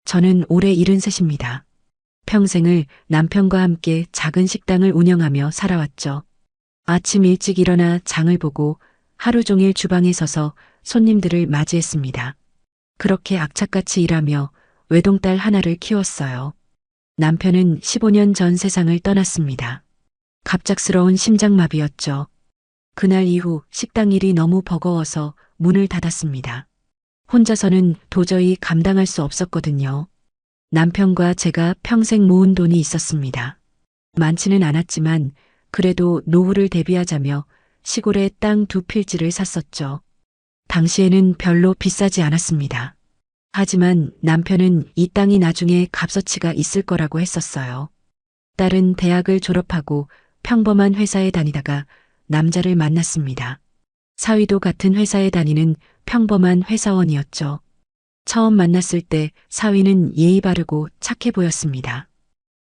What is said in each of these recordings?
저는 올해 73입니다. 평생을 남편과 함께 작은 식당을 운영하며 살아왔죠. 아침 일찍 일어나 장을 보고 하루 종일 주방에 서서 손님들을 맞이했습니다. 그렇게 악착같이 일하며 외동딸 하나를 키웠어요. 남편은 15년 전 세상을 떠났습니다. 갑작스러운 심장마비였죠. 그날 이후 식당 일이 너무 버거워서 문을 닫았습니다. 혼자서는 도저히 감당할 수 없었거든요. 남편과 제가 평생 모은 돈이 있었습니다. 많지는 않았지만 그래도 노후를 대비하자며 시골에 땅 2필지를 샀었죠. 당시에는 별로 비싸지 않았습니다. 하지만 남편은 이 땅이 나중에 값어치가 있을 거라고 했었어요. 딸은 대학을 졸업하고 평범한 회사에 다니다가 남자를 만났습니다. 사위도 같은 회사에 다니는 평범한 회사원이었죠. 처음 만났을 때 사위는 예의 바르고 착해 보였습니다.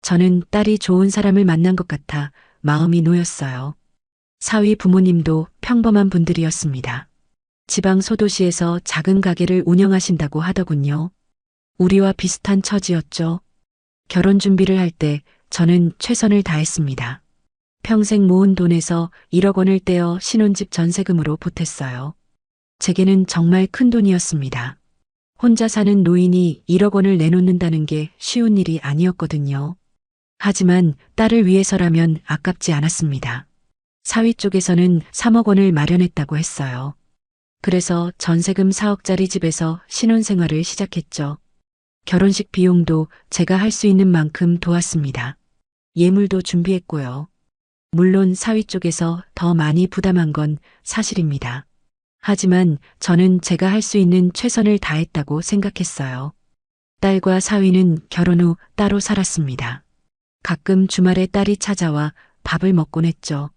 저는 딸이 좋은 사람을 만난 것 같아 마음이 놓였어요. 사위 부모님도 평범한 분들이었습니다. 지방 소도시에서 작은 가게를 운영하신다고 하더군요. 우리와 비슷한 처지였죠. 결혼 준비를 할 때 저는 최선을 다했습니다. 평생 모은 돈에서 1억 원을 떼어 신혼집 전세금으로 보탰어요. 제게는 정말 큰 돈이었습니다. 혼자 사는 노인이 1억 원을 내놓는다는 게 쉬운 일이 아니었거든요. 하지만 딸을 위해서라면 아깝지 않았습니다. 사위 쪽에서는 3억 원을 마련했다고 했어요. 그래서 전세금 4억짜리 집에서 신혼생활을 시작했죠. 결혼식 비용도 제가 할 수 있는 만큼 도왔습니다. 예물도 준비했고요. 물론 사위 쪽에서 더 많이 부담한 건 사실입니다. 하지만 저는 제가 할 수 있는 최선을 다했다고 생각했어요. 딸과 사위는 결혼 후 따로 살았습니다. 가끔 주말에 딸이 찾아와 밥을 먹곤 했죠.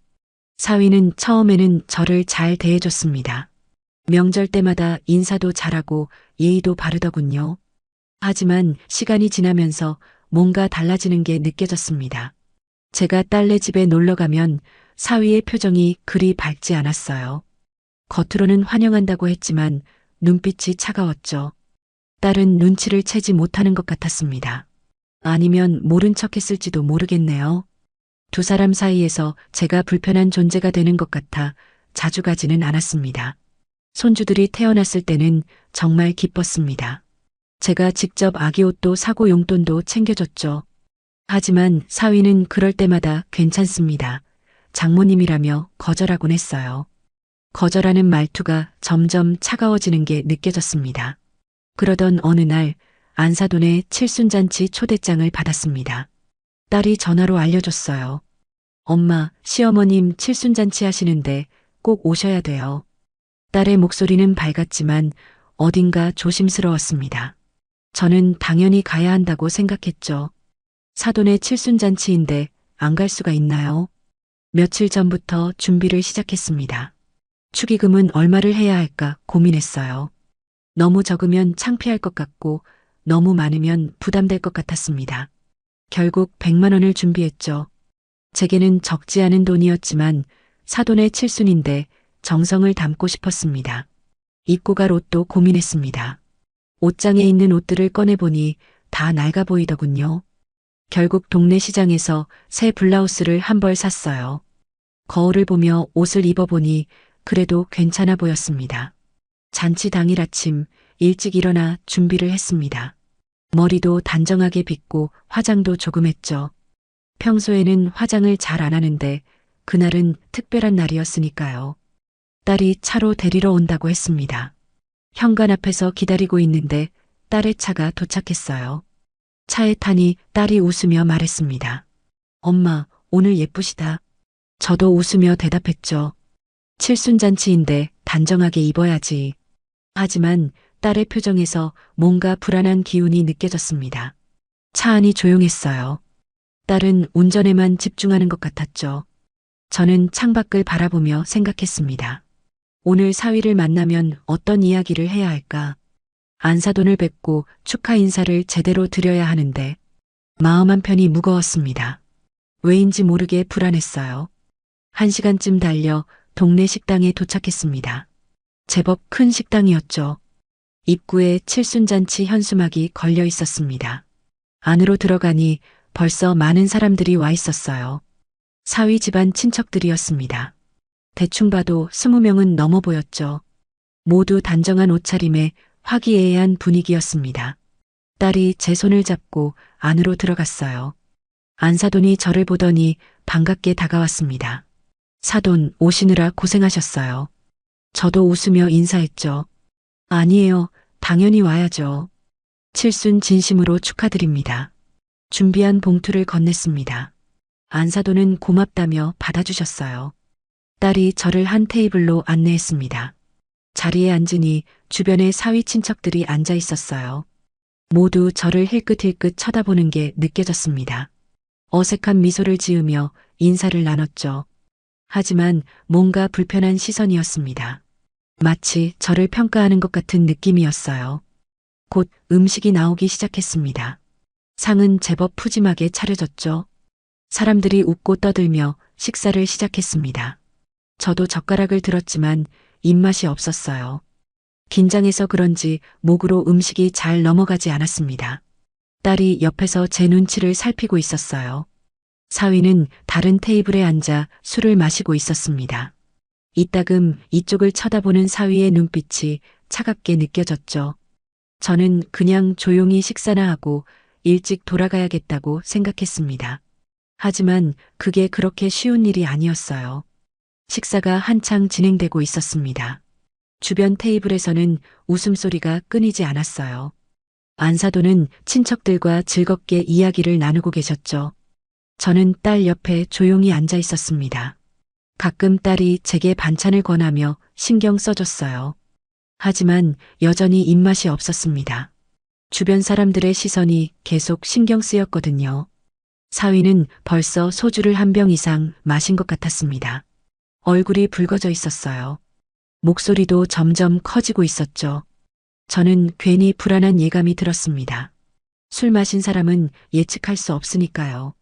사위는 처음에는 저를 잘 대해줬습니다. 명절 때마다 인사도 잘하고 예의도 바르더군요. 하지만 시간이 지나면서 뭔가 달라지는 게 느껴졌습니다. 제가 딸네 집에 놀러 가면 사위의 표정이 그리 밝지 않았어요. 겉으로는 환영한다고 했지만 눈빛이 차가웠죠. 딸은 눈치를 채지 못하는 것 같았습니다. 아니면 모른 척 했을지도 모르겠네요. 두 사람 사이에서 제가 불편한 존재가 되는 것 같아 자주 가지는 않았습니다. 손주들이 태어났을 때는 정말 기뻤습니다. 제가 직접 아기 옷도 사고 용돈도 챙겨줬죠. 하지만 사위는 그럴 때마다 괜찮습니다. 장모님이라며 거절하곤 했어요. 거절하는 말투가 점점 차가워지는 게 느껴졌습니다. 그러던 어느 날 안사돈의 칠순잔치 초대장을 받았습니다. 딸이 전화로 알려줬어요. 엄마, 시어머님 칠순잔치 하시는데 꼭 오셔야 돼요. 딸의 목소리는 밝았지만 어딘가 조심스러웠습니다. 저는 당연히 가야 한다고 생각했죠. 사돈의 칠순잔치인데 안 갈 수가 있나요? 며칠 전부터 준비를 시작했습니다. 축의금은 얼마를 해야 할까 고민했어요. 너무 적으면 창피할 것 같고 너무 많으면 부담될 것 같았습니다. 결국 100만 원을 준비했죠. 제게는 적지 않은 돈이었지만 사돈의 칠순인데 정성을 담고 싶었습니다. 입고 갈 옷도 고민했습니다. 옷장에 있는 옷들을 꺼내보니 다 낡아 보이더군요. 결국 동네 시장에서 새 블라우스를 한 벌 샀어요. 거울을 보며 옷을 입어보니 그래도 괜찮아 보였습니다. 잔치 당일 아침 일찍 일어나 준비를 했습니다. 머리도 단정하게 빗고 화장도 조금 했죠. 평소에는 화장을 잘 안 하는데 그날은 특별한 날이었으니까요. 딸이 차로 데리러 온다고 했습니다. 현관 앞에서 기다리고 있는데 딸의 차가 도착했어요. 차에 타니 딸이 웃으며 말했습니다. 엄마, 오늘 예쁘시다. 저도 웃으며 대답했죠. 칠순잔치인데 단정하게 입어야지. 하지만 딸의 표정에서 뭔가 불안한 기운이 느껴졌습니다. 차 안이 조용했어요. 딸은 운전에만 집중하는 것 같았죠. 저는 창밖을 바라보며 생각했습니다. 오늘 사위를 만나면 어떤 이야기를 해야 할까? 안사돈을 뵙고 축하 인사를 제대로 드려야 하는데 마음 한편이 무거웠습니다. 왜인지 모르게 불안했어요. 1시간쯤 달려 동네 식당에 도착했습니다. 제법 큰 식당이었죠. 입구에 칠순잔치 현수막이 걸려 있었습니다. 안으로 들어가니 벌써 많은 사람들이 와 있었어요. 사위 집안 친척들이었습니다. 대충 봐도 20명은 넘어 보였죠. 모두 단정한 옷차림에 화기애애한 분위기였습니다. 딸이 제 손을 잡고 안으로 들어갔어요. 안사돈이 저를 보더니 반갑게 다가왔습니다. 사돈, 오시느라 고생하셨어요. 저도 웃으며 인사했죠. 아니에요. 당연히 와야죠. 칠순 진심으로 축하드립니다. 준비한 봉투를 건넸습니다. 안사돈은 고맙다며 받아주셨어요. 딸이 저를 한 테이블로 안내했습니다. 자리에 앉으니 주변에 사위 친척들이 앉아 있었어요. 모두 저를 힐끗힐끗 쳐다보는 게 느껴졌습니다. 어색한 미소를 지으며 인사를 나눴죠. 하지만 뭔가 불편한 시선이었습니다. 마치 저를 평가하는 것 같은 느낌이었어요. 곧 음식이 나오기 시작했습니다. 상은 제법 푸짐하게 차려졌죠. 사람들이 웃고 떠들며 식사를 시작했습니다. 저도 젓가락을 들었지만 입맛이 없었어요. 긴장해서 그런지 목으로 음식이 잘 넘어가지 않았습니다. 딸이 옆에서 제 눈치를 살피고 있었어요. 사위는 다른 테이블에 앉아 술을 마시고 있었습니다. 이따금 이쪽을 쳐다보는 사위의 눈빛이 차갑게 느껴졌죠. 저는 그냥 조용히 식사나 하고 일찍 돌아가야겠다고 생각했습니다. 하지만 그게 그렇게 쉬운 일이 아니었어요. 식사가 한창 진행되고 있었습니다. 주변 테이블에서는 웃음소리가 끊이지 않았어요. 안사돈은 친척들과 즐겁게 이야기를 나누고 계셨죠. 저는 딸 옆에 조용히 앉아 있었습니다. 가끔 딸이 제게 반찬을 권하며 신경 써줬어요. 하지만 여전히 입맛이 없었습니다. 주변 사람들의 시선이 계속 신경 쓰였거든요. 사위는 벌써 소주를 한 병 이상 마신 것 같았습니다. 얼굴이 붉어져 있었어요. 목소리도 점점 커지고 있었죠. 저는 괜히 불안한 예감이 들었습니다. 술 마신 사람은 예측할 수 없으니까요.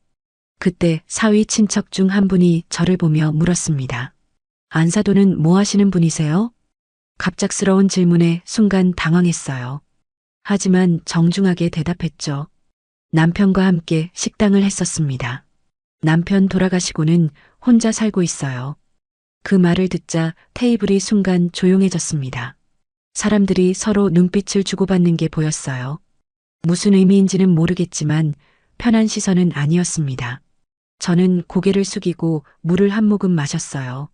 그때 사위 친척 중 한 분이 저를 보며 물었습니다. 안사돈은 뭐 하시는 분이세요? 갑작스러운 질문에 순간 당황했어요. 하지만 정중하게 대답했죠. 남편과 함께 식당을 했었습니다. 남편 돌아가시고는 혼자 살고 있어요. 그 말을 듣자 테이블이 순간 조용해졌습니다. 사람들이 서로 눈빛을 주고받는 게 보였어요. 무슨 의미인지는 모르겠지만 편한 시선은 아니었습니다. 저는 고개를 숙이고 물을 한 모금 마셨어요.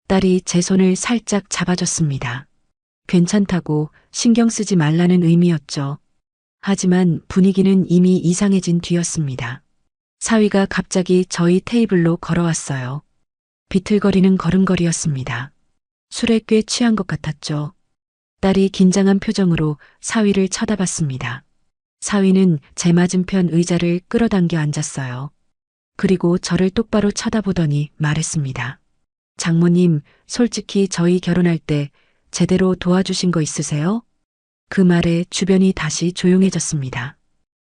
딸이 제 손을 살짝 잡아줬습니다. 괜찮다고 신경 쓰지 말라는 의미였죠. 하지만 분위기는 이미 이상해진 뒤였습니다. 사위가 갑자기 저희 테이블로 걸어왔어요. 비틀거리는 걸음걸이였습니다. 술에 꽤 취한 것 같았죠. 딸이 긴장한 표정으로 사위를 쳐다봤습니다. 사위는 제 맞은편 의자를 끌어당겨 앉았어요. 그리고 저를 똑바로 쳐다보더니 말했습니다. 장모님, 솔직히 저희 결혼할 때 제대로 도와주신 거 있으세요? 그 말에 주변이 다시 조용해졌습니다.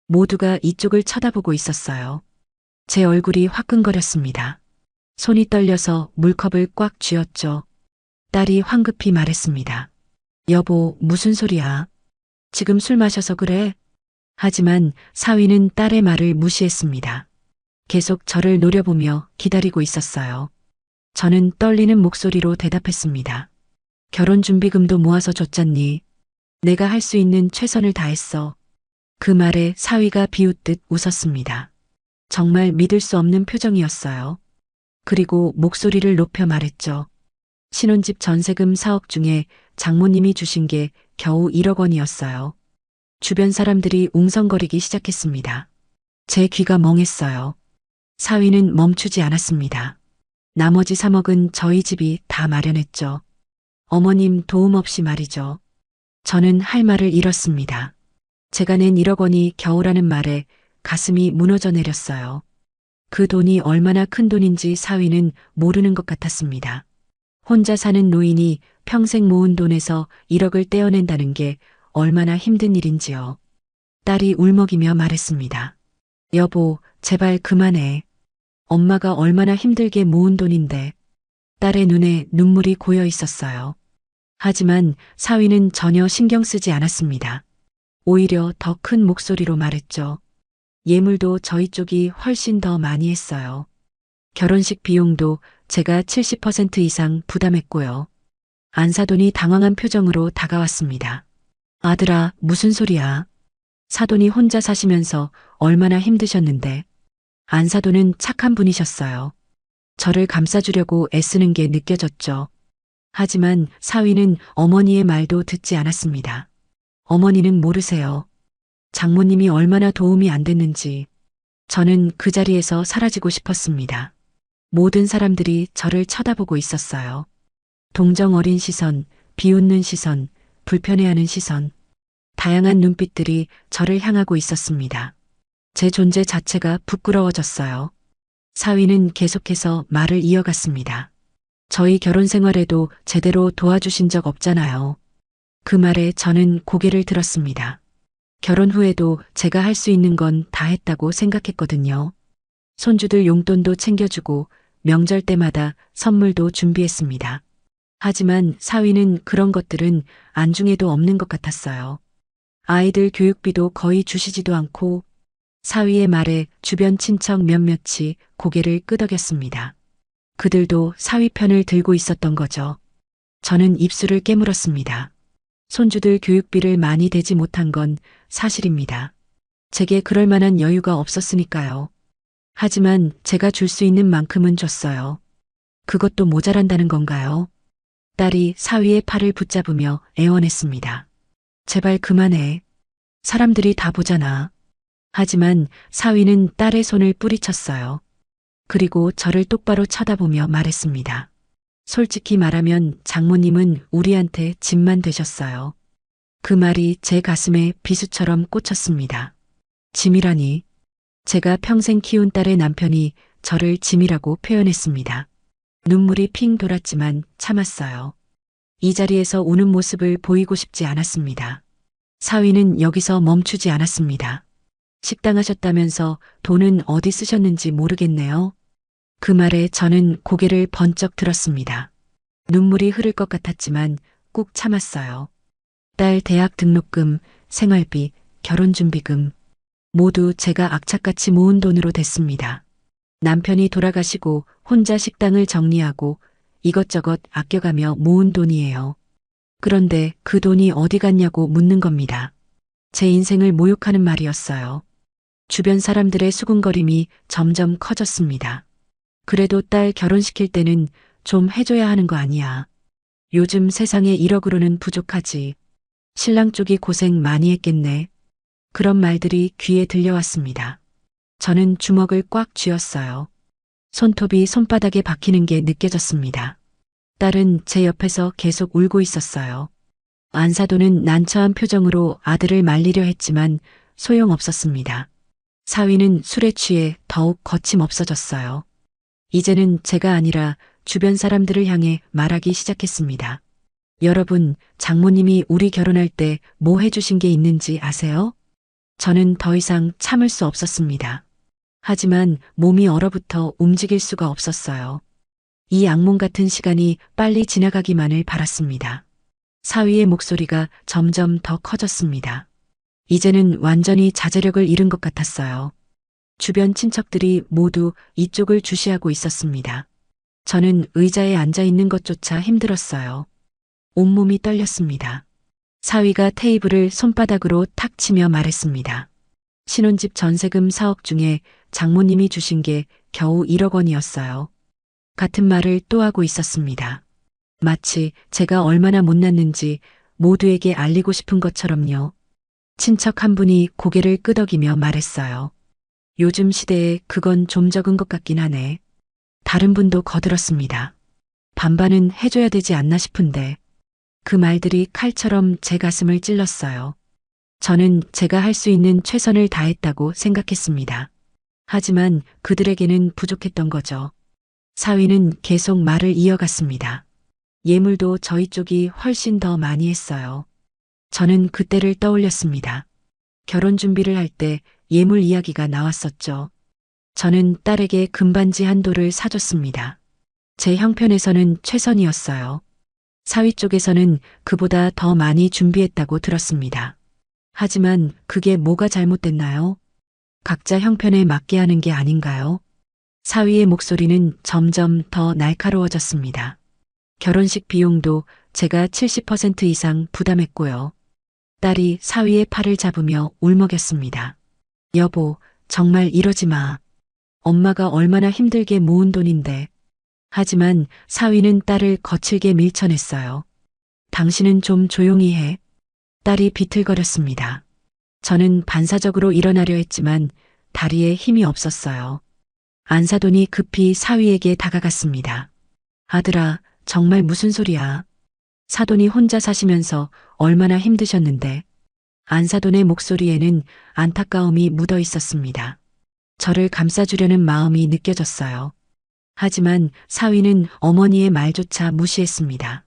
모두가 이쪽을 쳐다보고 있었어요. 제 얼굴이 화끈거렸습니다. 손이 떨려서 물컵을 꽉 쥐었죠. 딸이 황급히 말했습니다. 여보, 무슨 소리야? 지금 술 마셔서 그래? 하지만 사위는 딸의 말을 무시했습니다. 계속 저를 노려보며 기다리고 있었어요. 저는 떨리는 목소리로 대답했습니다. 결혼준비금도 모아서 줬잖니. 내가 할 수 있는 최선을 다했어. 그 말에 사위가 비웃듯 웃었습니다. 정말 믿을 수 없는 표정이었어요. 그리고 목소리를 높여 말했죠. 신혼집 전세금 4억 중에 장모님이 주신 게 겨우 1억 원이었어요. 주변 사람들이 웅성거리기 시작했습니다. 제 귀가 멍했어요. 사위는 멈추지 않았습니다. 나머지 3억은 저희 집이 다 마련했죠. 어머님 도움 없이 말이죠. 저는 할 말을 잃었습니다. 제가 낸 1억 원이 겨우라는 말에 가슴이 무너져 내렸어요. 그 돈이 얼마나 큰 돈인지 사위는 모르는 것 같았습니다. 혼자 사는 노인이 평생 모은 돈에서 1억을 떼어낸다는 게 얼마나 힘든 일인지요. 딸이 울먹이며 말했습니다. 여보, 제발 그만해. 엄마가 얼마나 힘들게 모은 돈인데. 딸의 눈에 눈물이 고여 있었어요. 하지만 사위는 전혀 신경 쓰지 않았습니다. 오히려 더 큰 목소리로 말했죠. 예물도 저희 쪽이 훨씬 더 많이 했어요. 결혼식 비용도 제가 70% 이상 부담했고요. 안사돈이 당황한 표정으로 다가왔습니다. 아들아, 무슨 소리야? 사돈이 혼자 사시면서 얼마나 힘드셨는데. 안사돈은 착한 분이셨어요. 저를 감싸주려고 애쓰는 게 느껴졌죠. 하지만 사위는 어머니의 말도 듣지 않았습니다. 어머니는 모르세요. 장모님이 얼마나 도움이 안 됐는지. 저는 그 자리에서 사라지고 싶었습니다. 모든 사람들이 저를 쳐다보고 있었어요. 동정 어린 시선, 비웃는 시선, 불편해하는 시선. 다양한 눈빛들이 저를 향하고 있었습니다. 제 존재 자체가 부끄러워졌어요. 사위는 계속해서 말을 이어갔습니다. 저희 결혼 생활에도 제대로 도와주신 적 없잖아요. 그 말에 저는 고개를 들었습니다. 결혼 후에도 제가 할 수 있는 건 다 했다고 생각했거든요. 손주들 용돈도 챙겨주고 명절 때마다 선물도 준비했습니다. 하지만 사위는 그런 것들은 안중에도 없는 것 같았어요. 아이들 교육비도 거의 주시지도 않고. 사위의 말에 주변 친척 몇몇이 고개를 끄덕였습니다. 그들도 사위 편을 들고 있었던 거죠. 저는 입술을 깨물었습니다. 손주들 교육비를 많이 대지 못한 건 사실입니다. 제게 그럴 만한 여유가 없었으니까요. 하지만 제가 줄 수 있는 만큼은 줬어요. 그것도 모자란다는 건가요? 딸이 사위의 팔을 붙잡으며 애원했습니다. 제발 그만해. 사람들이 다 보잖아. 하지만 사위는 딸의 손을 뿌리쳤어요. 그리고 저를 똑바로 쳐다보며 말했습니다. 솔직히 말하면 장모님은 우리한테 짐만 되셨어요. 그 말이 제 가슴에 비수처럼 꽂혔습니다. 짐이라니. 제가 평생 키운 딸의 남편이 저를 짐이라고 표현했습니다. 눈물이 핑 돌았지만 참았어요. 이 자리에서 우는 모습을 보이고 싶지 않았습니다. 사위는 여기서 멈추지 않았습니다. 식당하셨다면서 돈은 어디 쓰셨는지 모르겠네요. 그 말에 저는 고개를 번쩍 들었습니다. 눈물이 흐를 것 같았지만 꾹 참았어요. 딸 대학 등록금, 생활비, 결혼준비금 모두 제가 악착같이 모은 돈으로 됐습니다. 남편이 돌아가시고 혼자 식당을 정리하고 이것저것 아껴가며 모은 돈이에요. 그런데 그 돈이 어디 갔냐고 묻는 겁니다. 제 인생을 모욕하는 말이었어요. 주변 사람들의 수군거림이 점점 커졌습니다. 그래도 딸 결혼시킬 때는 좀 해줘야 하는 거 아니야. 요즘 세상에 1억으로는 부족하지. 신랑 쪽이 고생 많이 했겠네. 그런 말들이 귀에 들려왔습니다. 저는 주먹을 꽉 쥐었어요. 손톱이 손바닥에 박히는 게 느껴졌습니다. 딸은 제 옆에서 계속 울고 있었어요. 안사돈은 난처한 표정으로 아들을 말리려 했지만 소용없었습니다. 사위는 술에 취해 더욱 거침없어졌어요. 이제는 제가 아니라 주변 사람들을 향해 말하기 시작했습니다. 여러분, 장모님이 우리 결혼할 때 뭐 해주신 게 있는지 아세요? 저는 더 이상 참을 수 없었습니다. 하지만 몸이 얼어붙어 움직일 수가 없었어요. 이 악몽 같은 시간이 빨리 지나가기만을 바랐습니다. 사위의 목소리가 점점 더 커졌습니다. 이제는 완전히 자제력을 잃은 것 같았어요. 주변 친척들이 모두 이쪽을 주시하고 있었습니다. 저는 의자에 앉아 있는 것조차 힘들었어요. 온몸이 떨렸습니다. 사위가 테이블을 손바닥으로 탁 치며 말했습니다. 신혼집 전세금 4억 중에 장모님이 주신 게 겨우 1억 원이었어요. 같은 말을 또 하고 있었습니다. 마치 제가 얼마나 못났는지 모두에게 알리고 싶은 것처럼요. 친척 한 분이 고개를 끄덕이며 말했어요. 요즘 시대에 그건 좀 적은 것 같긴 하네. 다른 분도 거들었습니다. 반반은 해줘야 되지 않나 싶은데. 그 말들이 칼처럼 제 가슴을 찔렀어요. 저는 제가 할 수 있는 최선을 다했다고 생각했습니다. 하지만 그들에게는 부족했던 거죠. 사위는 계속 말을 이어갔습니다. 예물도 저희 쪽이 훨씬 더 많이 했어요. 저는 그때를 떠올렸습니다. 결혼 준비를 할 때 예물 이야기가 나왔었죠. 저는 딸에게 금반지 한 돌을 사줬습니다. 제 형편에서는 최선이었어요. 사위 쪽에서는 그보다 더 많이 준비했다고 들었습니다. 하지만 그게 뭐가 잘못됐나요? 각자 형편에 맞게 하는 게 아닌가요? 사위의 목소리는 점점 더 날카로워졌습니다. 결혼식 비용도 제가 70% 이상 부담했고요. 딸이 사위의 팔을 잡으며 울먹였습니다. 여보, 정말 이러지 마. 엄마가 얼마나 힘들게 모은 돈인데. 하지만 사위는 딸을 거칠게 밀쳐냈어요. 당신은 좀 조용히 해. 딸이 비틀거렸습니다. 저는 반사적으로 일어나려 했지만 다리에 힘이 없었어요. 안사돈이 급히 사위에게 다가갔습니다. 아들아, 정말 무슨 소리야. 사돈이 혼자 사시면서 얼마나 힘드셨는데. 안사돈의 목소리에는 안타까움이 묻어 있었습니다. 저를 감싸주려는 마음이 느껴졌어요. 하지만 사위는 어머니의 말조차 무시했습니다.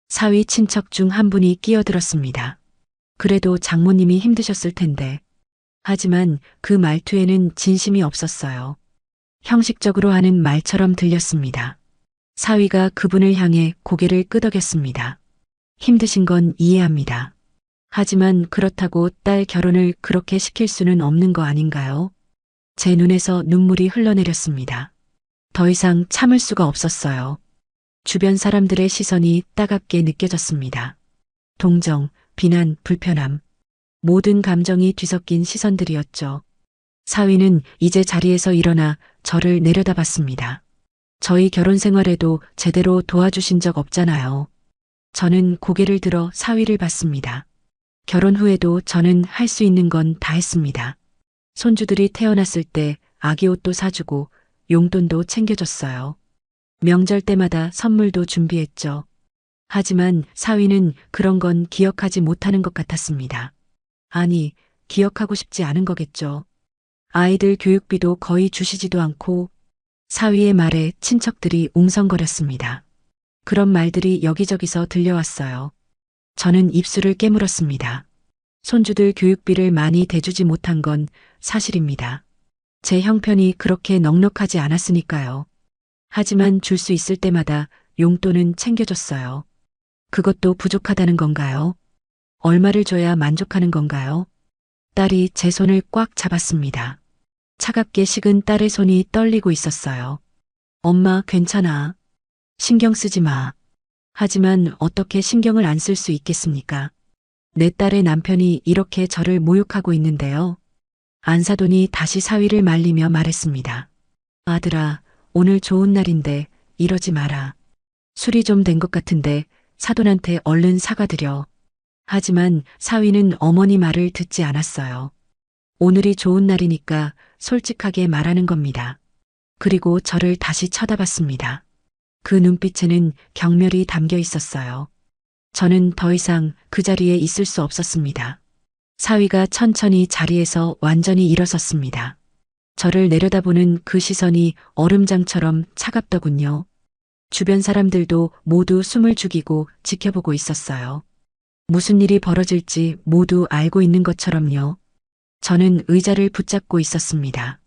사위 친척 중 한 분이 끼어들었습니다. 그래도 장모님이 힘드셨을 텐데. 하지만 그 말투에는 진심이 없었어요. 형식적으로 하는 말처럼 들렸습니다. 사위가 그분을 향해 고개를 끄덕였습니다. 힘드신 건 이해합니다. 하지만 그렇다고 딸 결혼을 그렇게 시킬 수는 없는 거 아닌가요? 제 눈에서 눈물이 흘러내렸습니다. 더 이상 참을 수가 없었어요. 주변 사람들의 시선이 따갑게 느껴졌습니다. 동정, 비난, 불편함. 모든 감정이 뒤섞인 시선들이었죠. 사위는 이제 자리에서 일어나 저를 내려다봤습니다. 저희 결혼 생활에도 제대로 도와주신 적 없잖아요. 저는 고개를 들어 사위를 봤습니다. 결혼 후에도 저는 할 수 있는 건 다 했습니다. 손주들이 태어났을 때 아기 옷도 사주고 용돈도 챙겨줬어요. 명절 때마다 선물도 준비했죠. 하지만 사위는 그런 건 기억하지 못하는 것 같았습니다. 아니, 기억하고 싶지 않은 거겠죠. 아이들 교육비도 거의 주시지도 않고. 사위의 말에 친척들이 웅성거렸습니다. 그런 말들이 여기저기서 들려왔어요. 저는 입술을 깨물었습니다. 손주들 교육비를 많이 대주지 못한 건 사실입니다. 제 형편이 그렇게 넉넉하지 않았으니까요. 하지만 줄 수 있을 때마다 용돈은 챙겨줬어요. 그것도 부족하다는 건가요? 얼마를 줘야 만족하는 건가요? 딸이 제 손을 꽉 잡았습니다. 차갑게 식은 딸의 손이 떨리고 있었어요. 엄마, 괜찮아. 신경 쓰지 마. 하지만 어떻게 신경을 안 쓸 수 있겠습니까? 내 딸의 남편이 이렇게 저를 모욕하고 있는데요. 안사돈이 다시 사위를 말리며 말했습니다. 아들아, 오늘 좋은 날인데 이러지 마라. 술이 좀 된 것 같은데 사돈한테 얼른 사과드려. 하지만 사위는 어머니 말을 듣지 않았어요. 오늘이 좋은 날이니까 솔직하게 말하는 겁니다. 그리고 저를 다시 쳐다봤습니다. 그 눈빛에는 경멸이 담겨 있었어요. 저는 더 이상 그 자리에 있을 수 없었습니다. 사위가 천천히 자리에서 완전히 일어섰습니다. 저를 내려다보는 그 시선이 얼음장처럼 차갑더군요. 주변 사람들도 모두 숨을 죽이고 지켜보고 있었어요. 무슨 일이 벌어질지 모두 알고 있는 것처럼요. 저는 의자를 붙잡고 있었습니다.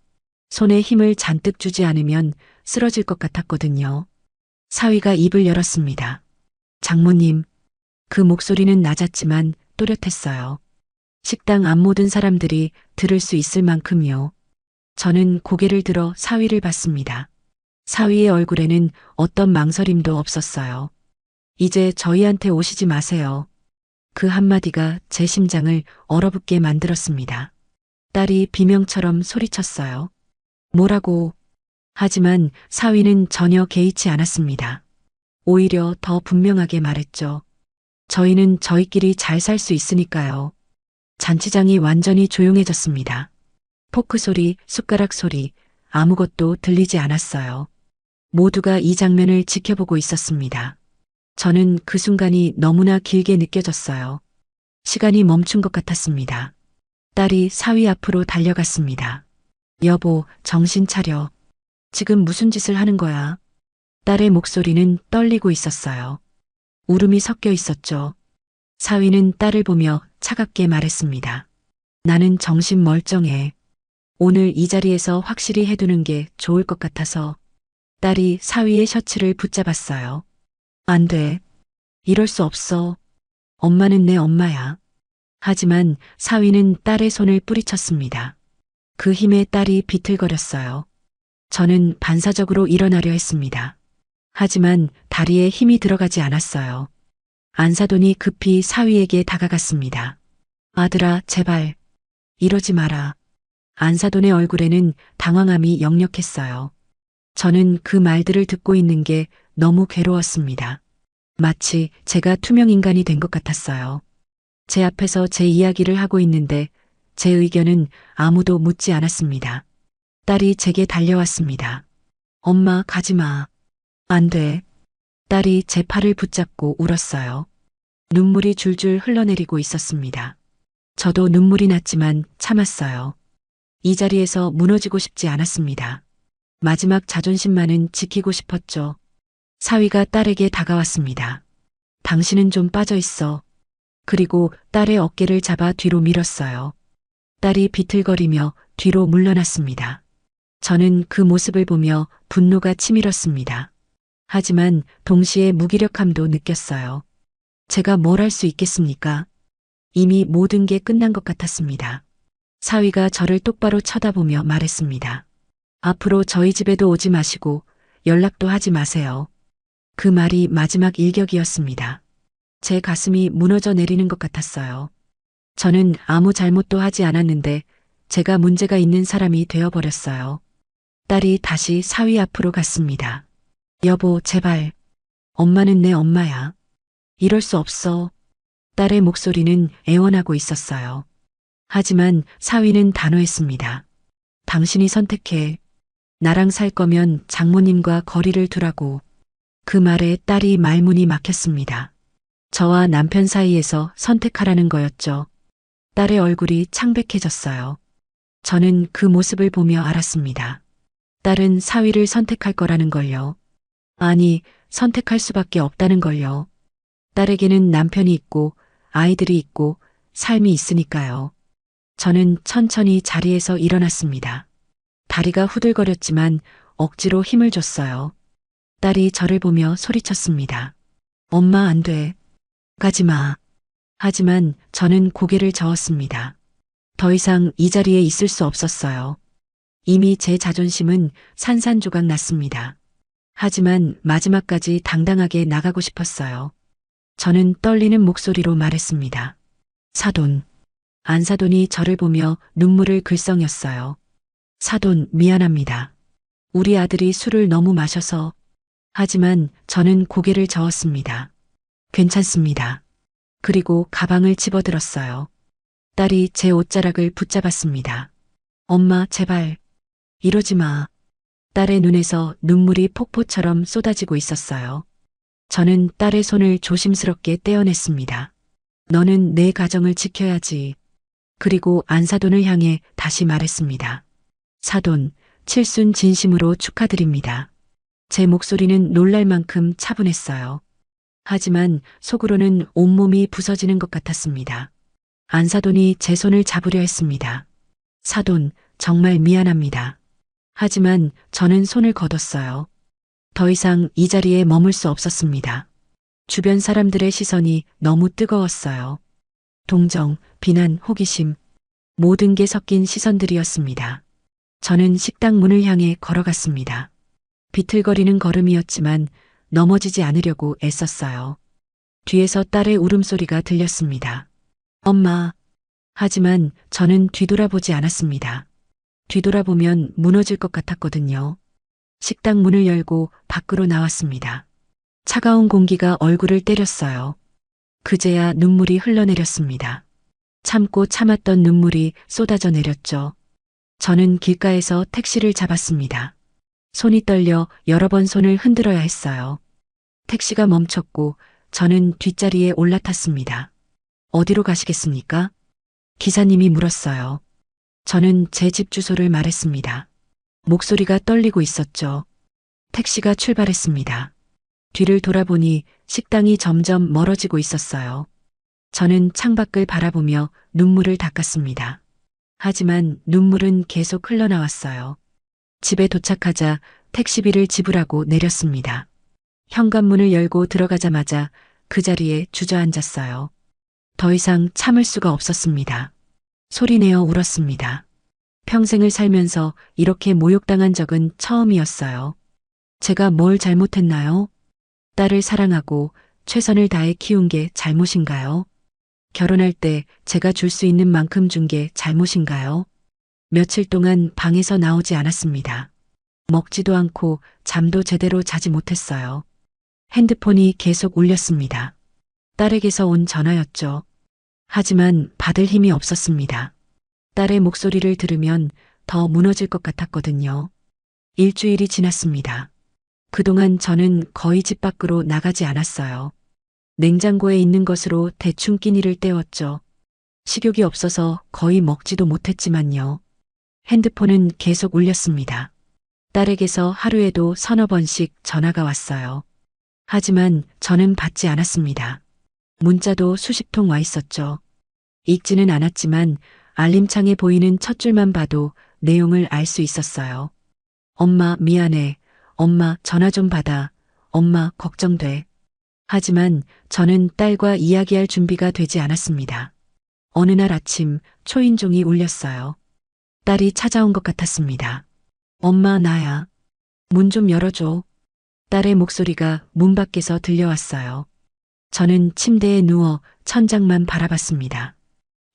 손에 힘을 잔뜩 주지 않으면 쓰러질 것 같았거든요. 사위가 입을 열었습니다. 장모님, 그 목소리는 낮았지만 또렷했어요. 식당 앞 모든 사람들이 들을 수 있을 만큼이요. 저는 고개를 들어 사위를 봤습니다. 사위의 얼굴에는 어떤 망설임도 없었어요. 이제 저희한테 오시지 마세요. 그 한마디가 제 심장을 얼어붙게 만들었습니다. 딸이 비명처럼 소리쳤어요. 뭐라고? 하지만 사위는 전혀 개의치 않았습니다. 오히려 더 분명하게 말했죠. 저희는 저희끼리 잘 살 수 있으니까요. 잔치장이 완전히 조용해졌습니다. 포크 소리, 숟가락 소리, 아무것도 들리지 않았어요. 모두가 이 장면을 지켜보고 있었습니다. 저는 그 순간이 너무나 길게 느껴졌어요. 시간이 멈춘 것 같았습니다. 딸이 사위 앞으로 달려갔습니다. 여보, 정신 차려. 지금 무슨 짓을 하는 거야? 딸의 목소리는 떨리고 있었어요. 울음이 섞여 있었죠. 사위는 딸을 보며 차갑게 말했습니다. 나는 정신 멀쩡해. 오늘 이 자리에서 확실히 해두는 게 좋을 것 같아서. 딸이 사위의 셔츠를 붙잡았어요. 안 돼. 이럴 수 없어. 엄마는 내 엄마야. 하지만 사위는 딸의 손을 뿌리쳤습니다. 그 힘에 딸이 비틀거렸어요. 저는 반사적으로 일어나려 했습니다. 하지만 다리에 힘이 들어가지 않았어요. 안사돈이 급히 사위에게 다가갔습니다. 아들아, 제발. 이러지 마라. 안사돈의 얼굴에는 당황함이 역력했어요. 저는 그 말들을 듣고 있는 게 너무 괴로웠습니다. 마치 제가 투명인간이 된 것 같았어요. 제 앞에서 제 이야기를 하고 있는데 제 의견은 아무도 묻지 않았습니다. 딸이 제게 달려왔습니다. 엄마, 가지 마. 안 돼. 딸이 제 팔을 붙잡고 울었어요. 눈물이 줄줄 흘러내리고 있었습니다. 저도 눈물이 났지만 참았어요. 이 자리에서 무너지고 싶지 않았습니다. 마지막 자존심만은 지키고 싶었죠. 사위가 딸에게 다가왔습니다. 당신은 좀 빠져 있어. 그리고 딸의 어깨를 잡아 뒤로 밀었어요. 딸이 비틀거리며 뒤로 물러났습니다. 저는 그 모습을 보며 분노가 치밀었습니다. 하지만 동시에 무기력함도 느꼈어요. 제가 뭘 할 수 있겠습니까? 이미 모든 게 끝난 것 같았습니다. 사위가 저를 똑바로 쳐다보며 말했습니다. 앞으로 저희 집에도 오지 마시고 연락도 하지 마세요. 그 말이 마지막 일격이었습니다. 제 가슴이 무너져 내리는 것 같았어요. 저는 아무 잘못도 하지 않았는데 제가 문제가 있는 사람이 되어버렸어요. 딸이 다시 사위 앞으로 갔습니다. 여보, 제발. 엄마는 내 엄마야. 이럴 수 없어. 딸의 목소리는 애원하고 있었어요. 하지만 사위는 단호했습니다. 당신이 선택해. 나랑 살 거면 장모님과 거리를 두라고. 그 말에 딸이 말문이 막혔습니다. 저와 남편 사이에서 선택하라는 거였죠. 딸의 얼굴이 창백해졌어요. 저는 그 모습을 보며 알았습니다. 딸은 사위를 선택할 거라는 걸요. 아니, 선택할 수밖에 없다는 걸요. 딸에게는 남편이 있고 아이들이 있고 삶이 있으니까요. 저는 천천히 자리에서 일어났습니다. 다리가 후들거렸지만 억지로 힘을 줬어요. 딸이 저를 보며 소리쳤습니다. 엄마, 안 돼. 가지 마. 하지만 저는 고개를 저었습니다. 더 이상 이 자리에 있을 수 없었어요. 이미 제 자존심은 산산조각 났습니다. 하지만 마지막까지 당당하게 나가고 싶었어요. 저는 떨리는 목소리로 말했습니다. 사돈. 안사돈이 저를 보며 눈물을 글썽였어요. 사돈, 미안합니다. 우리 아들이 술을 너무 마셔서. 하지만 저는 고개를 저었습니다. 괜찮습니다. 그리고 가방을 집어들었어요. 딸이 제 옷자락을 붙잡았습니다. 엄마, 제발. 이러지 마. 딸의 눈에서 눈물이 폭포처럼 쏟아지고 있었어요. 저는 딸의 손을 조심스럽게 떼어냈습니다. 너는 내 가정을 지켜야지. 그리고 안사돈을 향해 다시 말했습니다. 사돈, 칠순 진심으로 축하드립니다. 제 목소리는 놀랄 만큼 차분했어요. 하지만 속으로는 온몸이 부서지는 것 같았습니다. 안사돈이 제 손을 잡으려 했습니다. 사돈, 정말 미안합니다. 하지만 저는 손을 거뒀어요. 더 이상 이 자리에 머물 수 없었습니다. 주변 사람들의 시선이 너무 뜨거웠어요. 동정, 비난, 호기심, 모든 게 섞인 시선들이었습니다. 저는 식당 문을 향해 걸어갔습니다. 비틀거리는 걸음이었지만 넘어지지 않으려고 애썼어요. 뒤에서 딸의 울음소리가 들렸습니다. 엄마. 하지만 저는 뒤돌아보지 않았습니다. 뒤돌아보면 무너질 것 같았거든요. 식당 문을 열고 밖으로 나왔습니다. 차가운 공기가 얼굴을 때렸어요. 그제야 눈물이 흘러내렸습니다. 참고 참았던 눈물이 쏟아져 내렸죠. 저는 길가에서 택시를 잡았습니다. 손이 떨려 여러 번 손을 흔들어야 했어요. 택시가 멈췄고 저는 뒷자리에 올라탔습니다. 어디로 가시겠습니까? 기사님이 물었어요. 저는 제 집 주소를 말했습니다. 목소리가 떨리고 있었죠. 택시가 출발했습니다. 뒤를 돌아보니 식당이 점점 멀어지고 있었어요. 저는 창밖을 바라보며 눈물을 닦았습니다. 하지만 눈물은 계속 흘러나왔어요. 집에 도착하자 택시비를 지불하고 내렸습니다. 현관문을 열고 들어가자마자 그 자리에 주저앉았어요. 더 이상 참을 수가 없었습니다. 소리내어 울었습니다. 평생을 살면서 이렇게 모욕당한 적은 처음이었어요. 제가 뭘 잘못했나요? 딸을 사랑하고 최선을 다해 키운 게 잘못인가요? 결혼할 때 제가 줄 수 있는 만큼 준 게 잘못인가요? 며칠 동안 방에서 나오지 않았습니다. 먹지도 않고 잠도 제대로 자지 못했어요. 핸드폰이 계속 울렸습니다. 딸에게서 온 전화였죠. 하지만 받을 힘이 없었습니다. 딸의 목소리를 들으면 더 무너질 것 같았거든요. 일주일이 지났습니다. 그동안 저는 거의 집 밖으로 나가지 않았어요. 냉장고에 있는 것으로 대충 끼니를 때웠죠. 식욕이 없어서 거의 먹지도 못했지만요. 핸드폰은 계속 울렸습니다. 딸에게서 하루에도 서너 번씩 전화가 왔어요. 하지만 저는 받지 않았습니다. 문자도 수십 통 와 있었죠. 읽지는 않았지만 알림창에 보이는 첫 줄만 봐도 내용을 알 수 있었어요. 엄마 미안해. 엄마 전화 좀 받아. 엄마 걱정돼. 하지만 저는 딸과 이야기할 준비가 되지 않았습니다. 어느 날 아침 초인종이 울렸어요. 딸이 찾아온 것 같았습니다. 엄마 나야. 문 좀 열어줘. 딸의 목소리가 문 밖에서 들려왔어요. 저는 침대에 누워 천장만 바라봤습니다.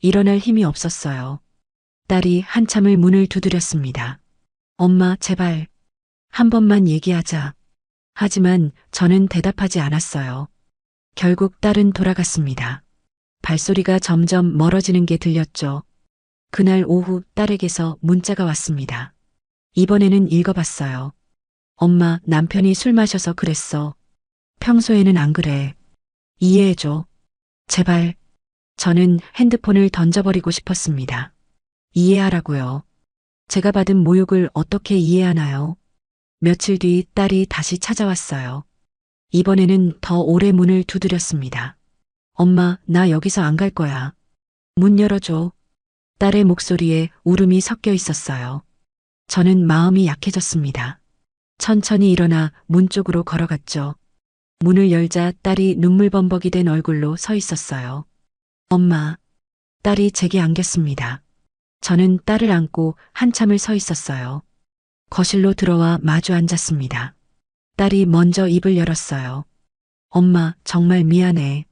일어날 힘이 없었어요. 딸이 한참을 문을 두드렸습니다. 엄마 제발 한 번만 얘기하자. 하지만 저는 대답하지 않았어요. 결국 딸은 돌아갔습니다. 발소리가 점점 멀어지는 게 들렸죠. 그날 오후 딸에게서 문자가 왔습니다. 이번에는 읽어봤어요. 엄마 남편이 술 마셔서 그랬어. 평소에는 안 그래. 이해해줘. 제발. 저는 핸드폰을 던져버리고 싶었습니다. 이해하라고요. 제가 받은 모욕을 어떻게 이해하나요? 며칠 뒤 딸이 다시 찾아왔어요. 이번에는 더 오래 문을 두드렸습니다. 엄마, 나 여기서 안 갈 거야. 문 열어줘. 딸의 목소리에 울음이 섞여 있었어요. 저는 마음이 약해졌습니다. 천천히 일어나 문 쪽으로 걸어갔죠. 문을 열자 딸이 눈물범벅이 된 얼굴로 서 있었어요. 엄마. 딸이 제게 안겼습니다. 저는 딸을 안고 한참을 서 있었어요. 거실로 들어와 마주 앉았습니다. 딸이 먼저 입을 열었어요. 엄마, 정말 미안해.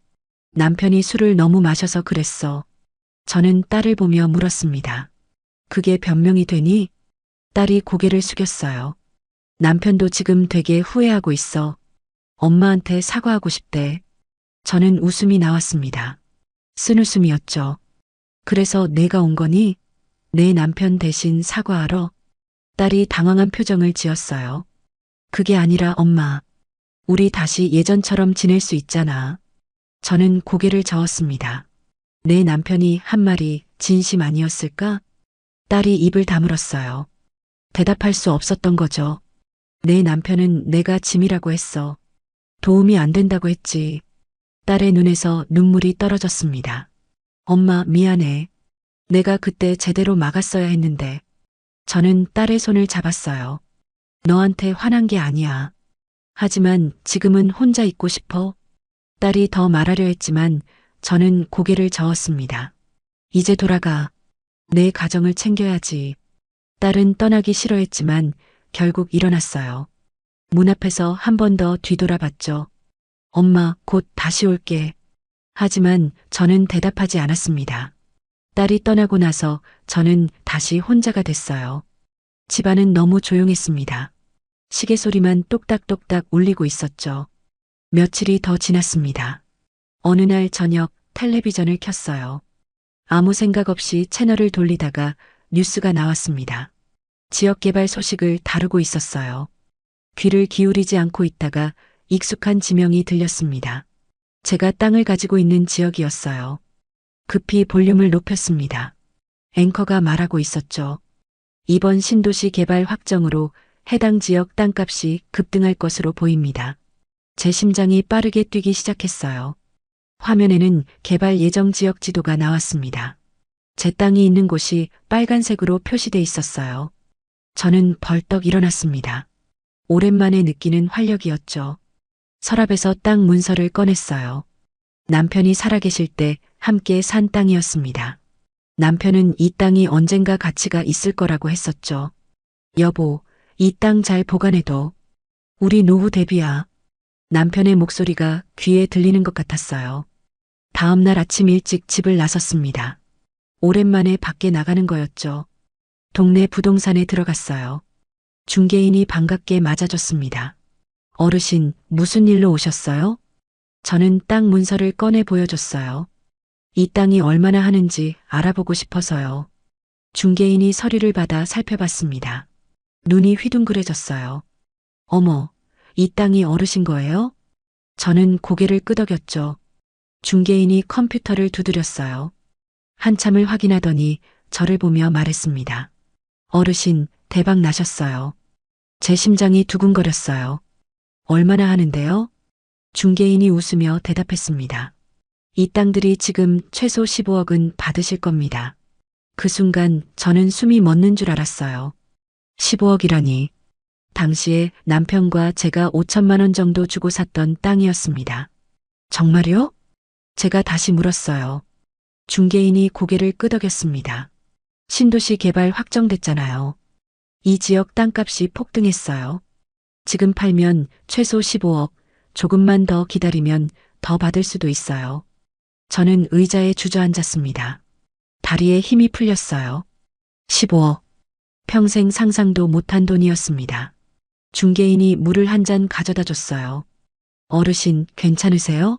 남편이 술을 너무 마셔서 그랬어. 저는 딸을 보며 물었습니다. 그게 변명이 되니? 딸이 고개를 숙였어요. 남편도 지금 되게 후회하고 있어. 엄마한테 사과하고 싶대. 저는 웃음이 나왔습니다. 쓴웃음이었죠. 그래서 내가 온 거니? 내 남편 대신 사과하러? 딸이 당황한 표정을 지었어요. 그게 아니라 엄마. 우리 다시 예전처럼 지낼 수 있잖아. 저는 고개를 저었습니다. 내 남편이 한 말이 진심 아니었을까? 딸이 입을 다물었어요. 대답할 수 없었던 거죠. 내 남편은 내가 짐이라고 했어. 도움이 안 된다고 했지. 딸의 눈에서 눈물이 떨어졌습니다. 엄마 미안해. 내가 그때 제대로 막았어야 했는데. 저는 딸의 손을 잡았어요. 너한테 화난 게 아니야. 하지만 지금은 혼자 있고 싶어. 딸이 더 말하려 했지만 저는 고개를 저었습니다. 이제 돌아가. 내 가정을 챙겨야지. 딸은 떠나기 싫어했지만 결국 일어났어요. 문 앞에서 한 번 더 뒤돌아봤죠. 엄마, 곧 다시 올게. 하지만 저는 대답하지 않았습니다. 딸이 떠나고 나서 저는 다시 혼자가 됐어요. 집안은 너무 조용했습니다. 시계 소리만 똑딱똑딱 울리고 있었죠. 며칠이 더 지났습니다. 어느 날 저녁 텔레비전을 켰어요. 아무 생각 없이 채널을 돌리다가 뉴스가 나왔습니다. 지역개발 소식을 다루고 있었어요. 귀를 기울이지 않고 있다가 익숙한 지명이 들렸습니다. 제가 땅을 가지고 있는 지역이었어요. 급히 볼륨을 높였습니다. 앵커가 말하고 있었죠. 이번 신도시 개발 확정으로 해당 지역 땅값이 급등할 것으로 보입니다. 제 심장이 빠르게 뛰기 시작했어요. 화면에는 개발 예정 지역 지도가 나왔습니다. 제 땅이 있는 곳이 빨간색으로 표시돼 있었어요. 저는 벌떡 일어났습니다. 오랜만에 느끼는 활력이었죠. 서랍에서 땅 문서를 꺼냈어요. 남편이 살아계실 때 함께 산 땅이었습니다. 남편은 이 땅이 언젠가 가치가 있을 거라고 했었죠. 여보, 이 땅 잘 보관해둬. 우리 노후 대비야. 남편의 목소리가 귀에 들리는 것 같았어요. 다음 날 아침 일찍 집을 나섰습니다. 오랜만에 밖에 나가는 거였죠. 동네 부동산에 들어갔어요. 중개인이 반갑게 맞아줬습니다. 어르신, 무슨 일로 오셨어요? 저는 땅 문서를 꺼내 보여줬어요. 이 땅이 얼마나 하는지 알아보고 싶어서요. 중개인이 서류를 받아 살펴봤습니다. 눈이 휘둥그레졌어요. 어머, 이 땅이 어르신 거예요? 저는 고개를 끄덕였죠. 중개인이 컴퓨터를 두드렸어요. 한참을 확인하더니 저를 보며 말했습니다. 어르신, 대박 나셨어요. 제 심장이 두근거렸어요. 얼마나 하는데요? 중개인이 웃으며 대답했습니다. 이 땅들이 지금 최소 15억은 받으실 겁니다. 그 순간 저는 숨이 멎는 줄 알았어요. 15억이라니. 당시에 남편과 제가 5천만 원 정도 주고 샀던 땅이었습니다. 정말요? 제가 다시 물었어요. 중개인이 고개를 끄덕였습니다. 신도시 개발 확정됐잖아요. 이 지역 땅값이 폭등했어요. 지금 팔면 최소 15억, 조금만 더 기다리면 더 받을 수도 있어요. 저는 의자에 주저앉았습니다. 다리에 힘이 풀렸어요. 15억. 평생 상상도 못한 돈이었습니다. 중개인이 물을 한 잔 가져다 줬어요. 어르신, 괜찮으세요?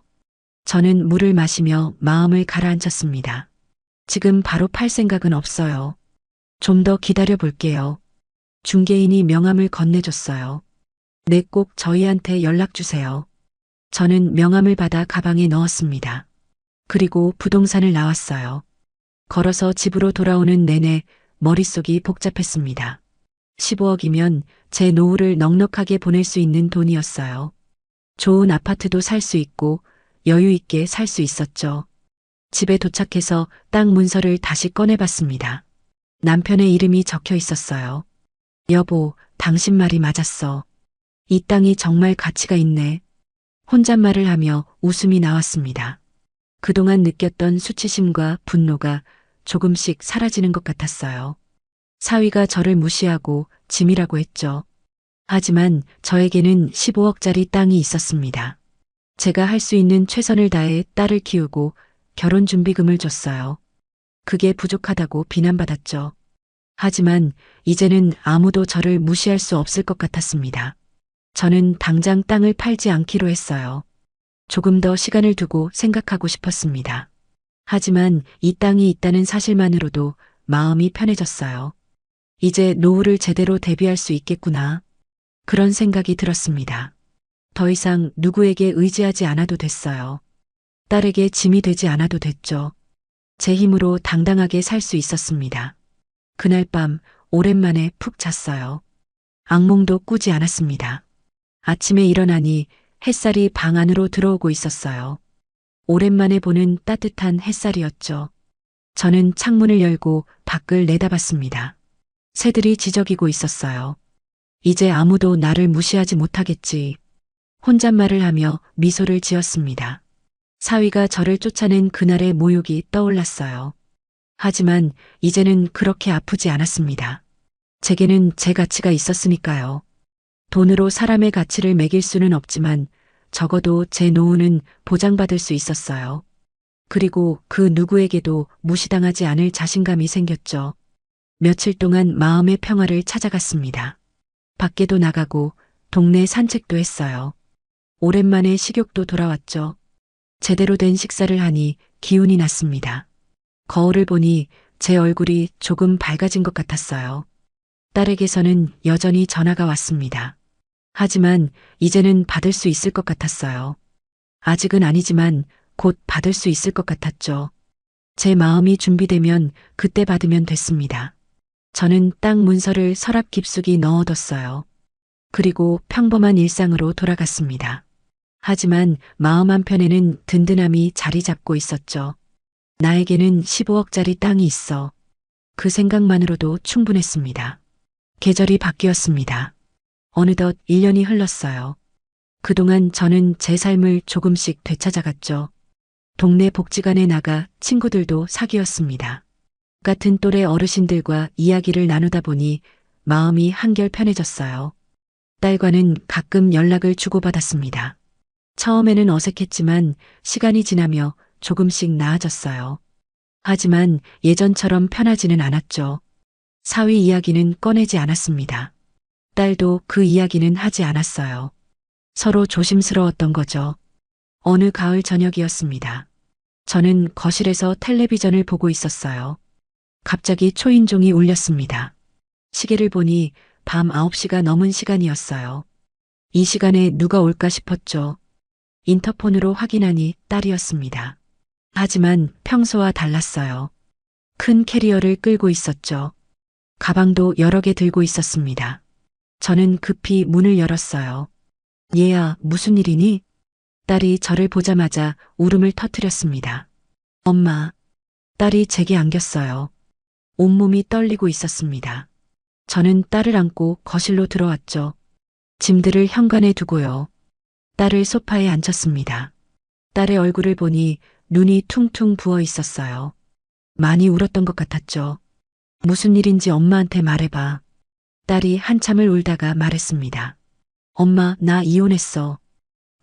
저는 물을 마시며 마음을 가라앉혔습니다. 지금 바로 팔 생각은 없어요. 좀 더 기다려 볼게요. 중개인이 명함을 건네줬어요. 네, 꼭 저희한테 연락 주세요. 저는 명함을 받아 가방에 넣었습니다. 그리고 부동산을 나왔어요. 걸어서 집으로 돌아오는 내내 머릿속이 복잡했습니다. 15억이면 제 노후를 넉넉하게 보낼 수 있는 돈이었어요. 좋은 아파트도 살 수 있고 여유 있게 살 수 있었죠. 집에 도착해서 땅 문서를 다시 꺼내봤습니다. 남편의 이름이 적혀 있었어요. 여보, 당신 말이 맞았어. 이 땅이 정말 가치가 있네. 혼잣말을 하며 웃음이 나왔습니다. 그동안 느꼈던 수치심과 분노가 조금씩 사라지는 것 같았어요. 사위가 저를 무시하고 짐이라고 했죠. 하지만 저에게는 15억짜리 땅이 있었습니다. 제가 할 수 있는 최선을 다해 딸을 키우고 결혼 준비금을 줬어요. 그게 부족하다고 비난받았죠. 하지만 이제는 아무도 저를 무시할 수 없을 것 같았습니다. 저는 당장 땅을 팔지 않기로 했어요. 조금 더 시간을 두고 생각하고 싶었습니다. 하지만 이 땅이 있다는 사실만으로도 마음이 편해졌어요. 이제 노후를 제대로 대비할 수 있겠구나. 그런 생각이 들었습니다. 더 이상 누구에게 의지하지 않아도 됐어요. 딸에게 짐이 되지 않아도 됐죠. 제 힘으로 당당하게 살 수 있었습니다. 그날 밤 오랜만에 푹 잤어요. 악몽도 꾸지 않았습니다. 아침에 일어나니 햇살이 방 안으로 들어오고 있었어요. 오랜만에 보는 따뜻한 햇살이었죠. 저는 창문을 열고 밖을 내다봤습니다. 새들이 지저귀고 있었어요. 이제 아무도 나를 무시하지 못하겠지. 혼잣말을 하며 미소를 지었습니다. 사위가 저를 쫓아낸 그날의 모욕이 떠올랐어요. 하지만 이제는 그렇게 아프지 않았습니다. 제게는 제 가치가 있었으니까요. 돈으로 사람의 가치를 매길 수는 없지만 적어도 제 노후는 보장받을 수 있었어요. 그리고 그 누구에게도 무시당하지 않을 자신감이 생겼죠. 며칠 동안 마음의 평화를 찾아갔습니다. 밖에도 나가고 동네 산책도 했어요. 오랜만에 식욕도 돌아왔죠. 제대로 된 식사를 하니 기운이 났습니다. 거울을 보니 제 얼굴이 조금 밝아진 것 같았어요. 딸에게서는 여전히 전화가 왔습니다. 하지만 이제는 받을 수 있을 것 같았어요. 아직은 아니지만 곧 받을 수 있을 것 같았죠. 제 마음이 준비되면 그때 받으면 됐습니다. 저는 땅 문서를 서랍 깊숙이 넣어뒀어요. 그리고 평범한 일상으로 돌아갔습니다. 하지만 마음 한편에는 든든함이 자리 잡고 있었죠. 나에게는 15억짜리 땅이 있어. 그 생각만으로도 충분했습니다. 계절이 바뀌었습니다. 어느덧 1년이 흘렀어요. 그동안 저는 제 삶을 조금씩 되찾아갔죠. 동네 복지관에 나가 친구들도 사귀었습니다. 같은 또래 어르신들과 이야기를 나누다 보니 마음이 한결 편해졌어요. 딸과는 가끔 연락을 주고받았습니다. 처음에는 어색했지만 시간이 지나며 조금씩 나아졌어요. 하지만 예전처럼 편하지는 않았죠. 사위 이야기는 꺼내지 않았습니다. 딸도 그 이야기는 하지 않았어요. 서로 조심스러웠던 거죠. 어느 가을 저녁이었습니다. 저는 거실에서 텔레비전을 보고 있었어요. 갑자기 초인종이 울렸습니다. 시계를 보니 밤 9시가 넘은 시간이었어요. 이 시간에 누가 올까 싶었죠. 인터폰으로 확인하니 딸이었습니다. 하지만 평소와 달랐어요. 큰 캐리어를 끌고 있었죠. 가방도 여러 개 들고 있었습니다. 저는 급히 문을 열었어요. 얘야, 무슨 일이니? 딸이 저를 보자마자 울음을 터뜨렸습니다. 엄마, 딸이 제게 안겼어요. 온몸이 떨리고 있었습니다. 저는 딸을 안고 거실로 들어왔죠. 짐들을 현관에 두고요. 딸을 소파에 앉혔습니다. 딸의 얼굴을 보니 눈이 퉁퉁 부어 있었어요. 많이 울었던 것 같았죠. 무슨 일인지 엄마한테 말해봐. 딸이 한참을 울다가 말했습니다. 엄마, 나 이혼했어.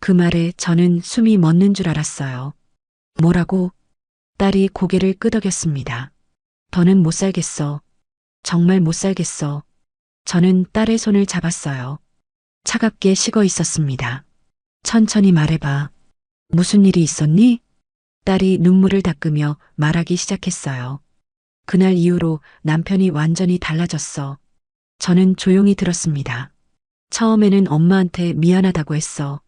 그 말에 저는 숨이 멎는 줄 알았어요. 뭐라고? 딸이 고개를 끄덕였습니다. 더는 못 살겠어. 정말 못 살겠어. 저는 딸의 손을 잡았어요. 차갑게 식어 있었습니다. 천천히 말해봐. 무슨 일이 있었니? 딸이 눈물을 닦으며 말하기 시작했어요. 그날 이후로 남편이 완전히 달라졌어. 저는 조용히 들었습니다. 처음에는 엄마한테 미안하다고 했어.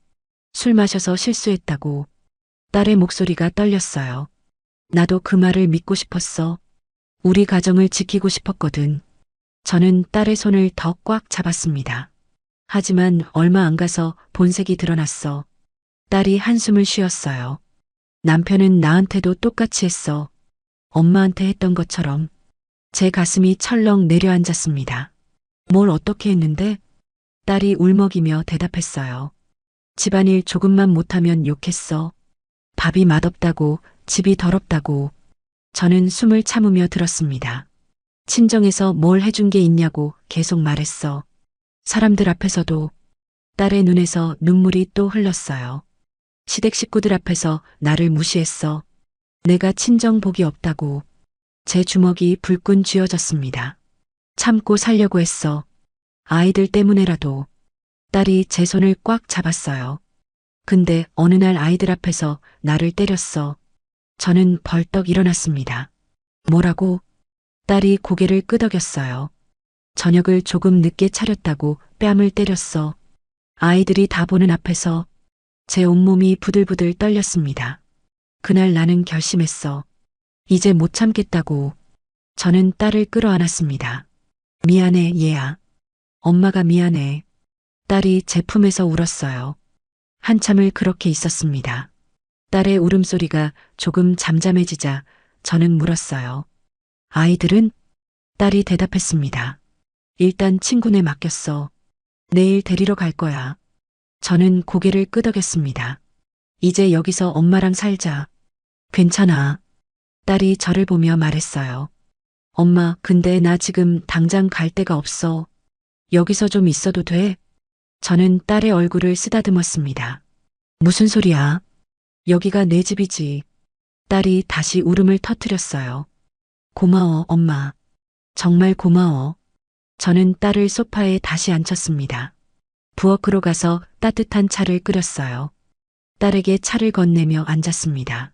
술 마셔서 실수했다고. 딸의 목소리가 떨렸어요. 나도 그 말을 믿고 싶었어. 우리 가정을 지키고 싶었거든. 저는 딸의 손을 더 꽉 잡았습니다. 하지만 얼마 안 가서 본색이 드러났어. 딸이 한숨을 쉬었어요. 남편은 나한테도 똑같이 했어. 엄마한테 했던 것처럼. 제 가슴이 철렁 내려앉았습니다. 뭘 어떻게 했는데? 딸이 울먹이며 대답했어요. 집안일 조금만 못하면 욕했어. 밥이 맛없다고, 집이 더럽다고. 저는 숨을 참으며 들었습니다. 친정에서 뭘 해준 게 있냐고 계속 말했어. 사람들 앞에서도. 딸의 눈에서 눈물이 또 흘렀어요. 시댁 식구들 앞에서 나를 무시했어. 내가 친정 복이 없다고. 제 주먹이 불끈 쥐어졌습니다. 참고 살려고 했어. 아이들 때문에라도. 딸이 제 손을 꽉 잡았어요. 근데 어느 날 아이들 앞에서 나를 때렸어. 저는 벌떡 일어났습니다. 뭐라고? 딸이 고개를 끄덕였어요. 저녁을 조금 늦게 차렸다고 뺨을 때렸어. 아이들이 다 보는 앞에서. 제 온몸이 부들부들 떨렸습니다. 그날 나는 결심했어. 이제 못 참겠다고. 저는 딸을 끌어안았습니다. 미안해, 얘야. 엄마가 미안해. 딸이 제 품에서 울었어요. 한참을 그렇게 있었습니다. 딸의 울음소리가 조금 잠잠해지자 저는 물었어요. 아이들은? 딸이 대답했습니다. 일단 친구네 맡겼어. 내일 데리러 갈 거야. 저는 고개를 끄덕였습니다. 이제 여기서 엄마랑 살자. 괜찮아. 딸이 저를 보며 말했어요. 엄마, 근데 나 지금 당장 갈 데가 없어. 여기서 좀 있어도 돼? 저는 딸의 얼굴을 쓰다듬었습니다. 무슨 소리야? 여기가 내 집이지. 딸이 다시 울음을 터뜨렸어요. 고마워, 엄마. 정말 고마워. 저는 딸을 소파에 다시 앉혔습니다. 부엌으로 가서 따뜻한 차를 끓였어요. 딸에게 차를 건네며 앉았습니다.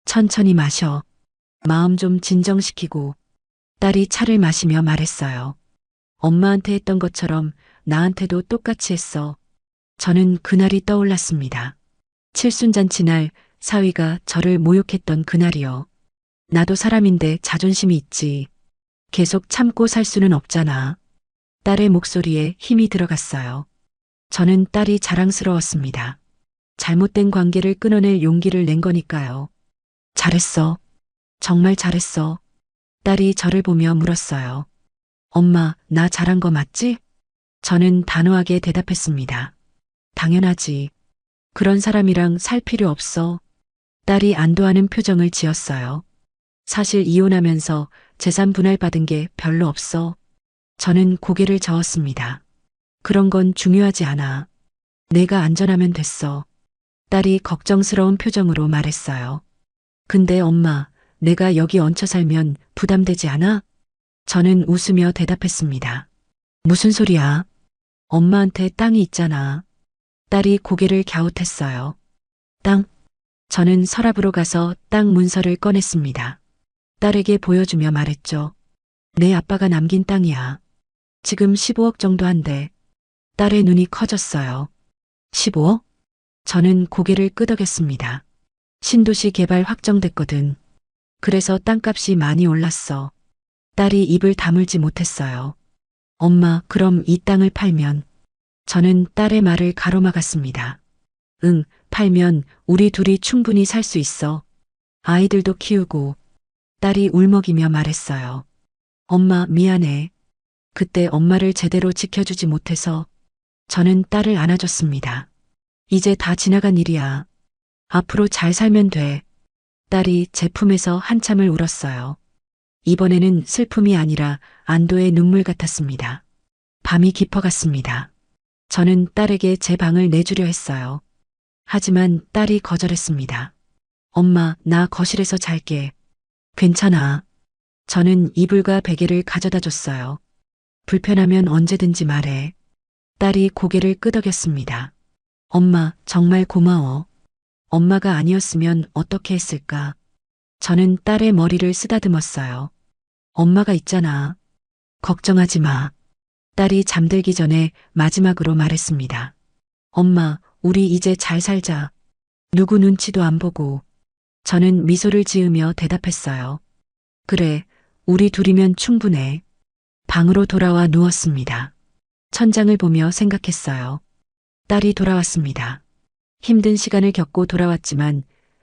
천천히 마셔. 마음 좀 진정시키고. 딸이 차를 마시며 말했어요. 엄마한테 했던 것처럼 나한테도 똑같이 했어. 저는 그날이 떠올랐습니다. 칠순잔치 날 사위가 저를 모욕했던 그날이요. 나도 사람인데 자존심이 있지. 계속 참고 살 수는 없잖아. 딸의 목소리에 힘이 들어갔어요. 저는 딸이 자랑스러웠습니다. 잘못된 관계를 끊어낼 용기를 낸 거니까요. 잘했어. 정말 잘했어. 딸이 저를 보며 물었어요. 엄마, 나 잘한 거 맞지? 저는 단호하게 대답했습니다. 당연하지. 그런 사람이랑 살 필요 없어. 딸이 안도하는 표정을 지었어요. 사실 이혼하면서 재산 분할 받은 게 별로 없어. 저는 고개를 저었습니다. 그런 건 중요하지 않아. 내가 안전하면 됐어. 딸이 걱정스러운 표정으로 말했어요. 근데 엄마, 내가 여기 얹혀 살면 부담되지 않아? 저는 웃으며 대답했습니다. 무슨 소리야? 엄마한테 땅이 있잖아. 딸이 고개를 갸웃했어요. 땅? 저는 서랍으로 가서 땅 문서를 꺼냈습니다. 딸에게 보여주며 말했죠. 내 아빠가 남긴 땅이야. 지금 15억 정도 한대. 딸의 눈이 커졌어요. 15억? 저는 고개를 끄덕였습니다. 신도시 개발 확정됐거든. 그래서 땅값이 많이 올랐어. 딸이 입을 다물지 못했어요. 엄마, 그럼 이 땅을 팔면? 저는 딸의 말을 가로막았습니다. 응, 팔면 우리 둘이 충분히 살 수 있어. 아이들도 키우고. 딸이 울먹이며 말했어요. 엄마, 미안해. 그때 엄마를 제대로 지켜주지 못해서. 저는 딸을 안아줬습니다. 이제 다 지나간 일이야. 앞으로 잘 살면 돼. 딸이 제 품에서 한참을 울었어요. 이번에는 슬픔이 아니라 안도의 눈물 같았습니다. 밤이 깊어갔습니다. 저는 딸에게 제 방을 내주려 했어요. 하지만 딸이 거절했습니다. 엄마, 나 거실에서 잘게. 괜찮아. 저는 이불과 베개를 가져다 줬어요. 불편하면 언제든지 말해. 딸이 고개를 끄덕였습니다. 엄마, 정말 고마워. 엄마가 아니었으면 어떻게 했을까? 저는 딸의 머리를 쓰다듬었어요. 엄마가 있잖아. 걱정하지 마. 딸이 잠들기 전에 마지막으로 말했습니다. 엄마, 우리 이제 잘 살자. 누구 눈치도 안 보고. 저는 미소를 지으며 대답했어요. 그래, 우리 둘이면 충분해. 방으로 돌아와 누웠습니다. 천장을 보며 생각했어요. 딸이 돌아왔습니다. 힘든 시간을 겪고 돌아왔지만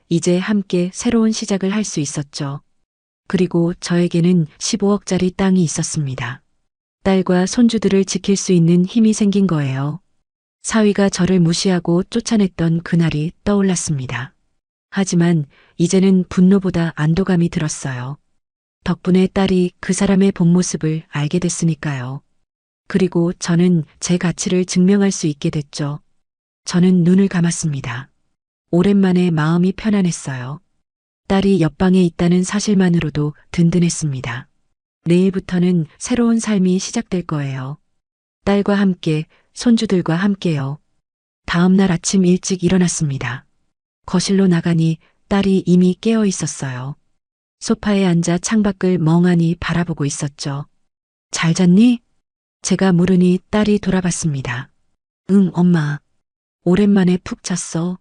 이제 함께 새로운 시작을 할 수 있었죠. 그리고 저에게는 15억짜리 땅이 있었습니다. 딸과 손주들을 지킬 수 있는 힘이 생긴 거예요. 사위가 저를 무시하고 쫓아냈던 그날이 떠올랐습니다. 하지만 이제는 분노보다 안도감이 들었어요. 덕분에 딸이 그 사람의 본 모습을 알게 됐으니까요. 그리고 저는 제 가치를 증명할 수 있게 됐죠. 저는 눈을 감았습니다. 오랜만에 마음이 편안했어요. 딸이 옆방에 있다는 사실만으로도 든든했습니다. 내일부터는 새로운 삶이 시작될 거예요. 딸과 함께, 손주들과 함께요. 다음 날 아침 일찍 일어났습니다. 거실로 나가니 딸이 이미 깨어 있었어요. 소파에 앉아 창밖을 멍하니 바라보고 있었죠. 잘 잤니? 제가 물으니 딸이 돌아봤습니다. 응, 엄마. 오랜만에 푹 잤어.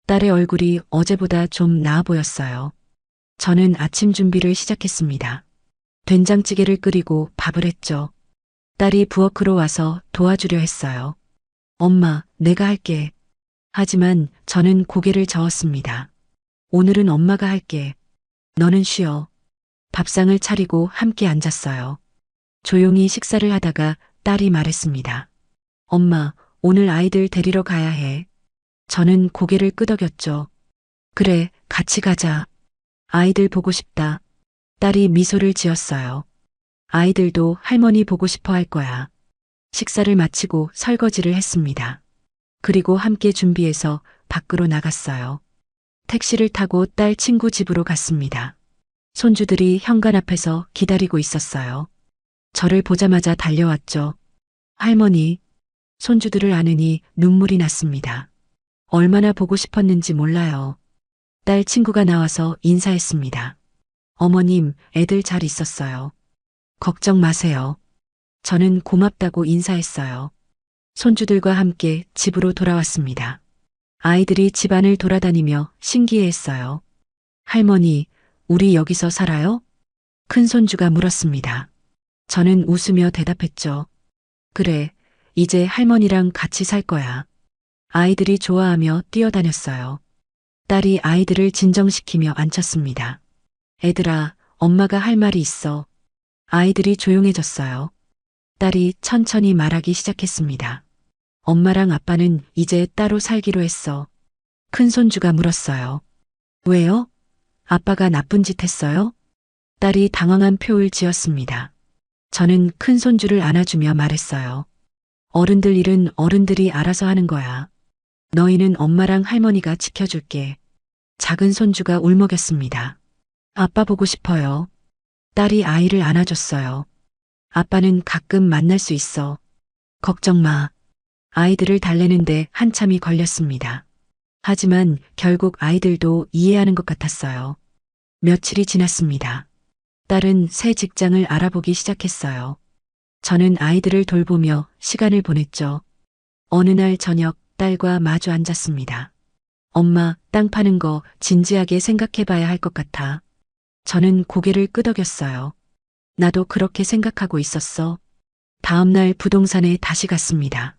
딸의 얼굴이 어제보다 좀 나아 보였어요. 저는 아침 준비를 시작했습니다. 된장찌개를 끓이고 밥을 했죠. 딸이 부엌으로 와서 도와주려 했어요. 엄마, 내가 할게. 하지만 저는 고개를 저었습니다. 오늘은 엄마가 할게. 너는 쉬어. 밥상을 차리고 함께 앉았어요. 조용히 식사를 하다가 딸이 말했습니다. 엄마, 오늘 아이들 데리러 가야 해. 저는 고개를 끄덕였죠. 그래, 같이 가자. 아이들 보고 싶다. 딸이 미소를 지었어요. 아이들도 할머니 보고 싶어 할 거야. 식사를 마치고 설거지를 했습니다. 그리고 함께 준비해서 밖으로 나갔어요. 택시를 타고 딸 친구 집으로 갔습니다. 손주들이 현관 앞에서 기다리고 있었어요. 저를 보자마자 달려왔죠. 할머니, 손주들을 안으니 눈물이 났습니다. 얼마나 보고 싶었는지 몰라요. 딸 친구가 나와서 인사했습니다. 어머님, 애들 잘 있었어요. 걱정 마세요. 저는 고맙다고 인사했어요. 손주들과 함께 집으로 돌아왔습니다. 아이들이 집안을 돌아다니며 신기해했어요. 할머니, 우리 여기서 살아요? 큰 손주가 물었습니다. 저는 웃으며 대답했죠. 그래, 이제 할머니랑 같이 살 거야. 아이들이 좋아하며 뛰어다녔어요. 딸이 아이들을 진정시키며 앉혔습니다. 애들아, 엄마가 할 말이 있어. 아이들이 조용해졌어요. 딸이 천천히 말하기 시작했습니다. 엄마랑 아빠는 이제 따로 살기로 했어. 큰 손주가 물었어요. 왜요? 아빠가 나쁜 짓 했어요? 딸이 당황한 표를 지었습니다. 저는 큰 손주를 안아주며 말했어요. 어른들 일은 어른들이 알아서 하는 거야. 너희는 엄마랑 할머니가 지켜줄게. 작은 손주가 울먹였습니다. 아빠 보고 싶어요. 딸이 아이를 안아줬어요. 아빠는 가끔 만날 수 있어. 걱정 마. 아이들을 달래는데 한참이 걸렸습니다. 하지만 결국 아이들도 이해하는 것 같았어요. 며칠이 지났습니다. 딸은 새 직장을 알아보기 시작했어요. 저는 아이들을 돌보며 시간을 보냈죠. 어느 날 저녁 딸과 마주 앉았습니다. 엄마, 땅 파는 거 진지하게 생각해 봐야 할 것 같아. 저는 고개를 끄덕였어요. 나도 그렇게 생각하고 있었어. 다음 날 부동산에 다시 갔습니다.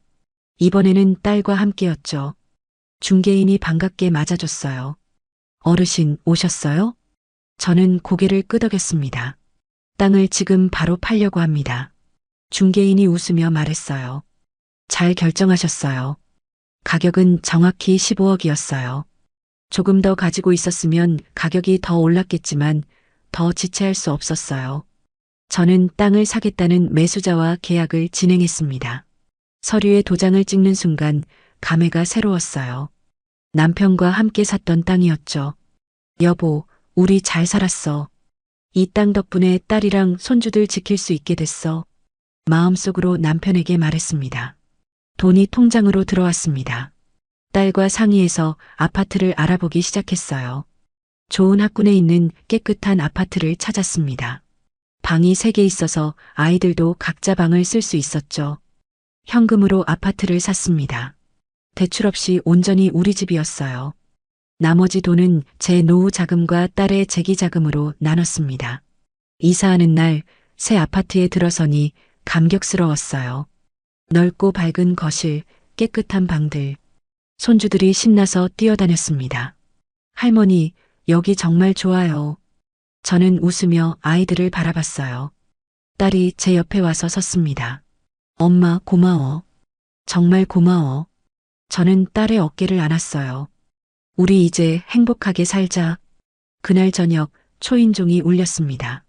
이번에는 딸과 함께였죠. 중개인이 반갑게 맞아줬어요. 어르신 오셨어요? 저는 고개를 끄덕였습니다. 땅을 지금 바로 팔려고 합니다. 중개인이 웃으며 말했어요. 잘 결정하셨어요. 가격은 정확히 15억이었어요. 조금 더 가지고 있었으면 가격이 더 올랐겠지만 더 지체할 수 없었어요. 저는 땅을 사겠다는 매수자와 계약을 진행했습니다. 서류에 도장을 찍는 순간 감회가 새로웠어요. 남편과 함께 샀던 땅이었죠. 여보, 우리 잘 살았어. 이 땅 덕분에 딸이랑 손주들 지킬 수 있게 됐어. 마음속으로 남편에게 말했습니다. 돈이 통장으로 들어왔습니다. 딸과 상의해서 아파트를 알아보기 시작했어요. 좋은 학군에 있는 깨끗한 아파트를 찾았습니다. 방이 3개 있어서 아이들도 각자 방을 쓸 수 있었죠. 현금으로 아파트를 샀습니다. 대출 없이 온전히 우리 집이었어요. 나머지 돈은 제 노후 자금과 딸의 재기 자금으로 나눴습니다. 이사하는 날 새 아파트에 들어서니 감격스러웠어요. 넓고 밝은 거실, 깨끗한 방들. 손주들이 신나서 뛰어다녔습니다. 할머니, 여기 정말 좋아요. 저는 웃으며 아이들을 바라봤어요. 딸이 제 옆에 와서 섰습니다. 엄마, 고마워. 정말 고마워. 저는 딸의 어깨를 안았어요. 우리 이제 행복하게 살자. 그날 저녁 초인종이 울렸습니다.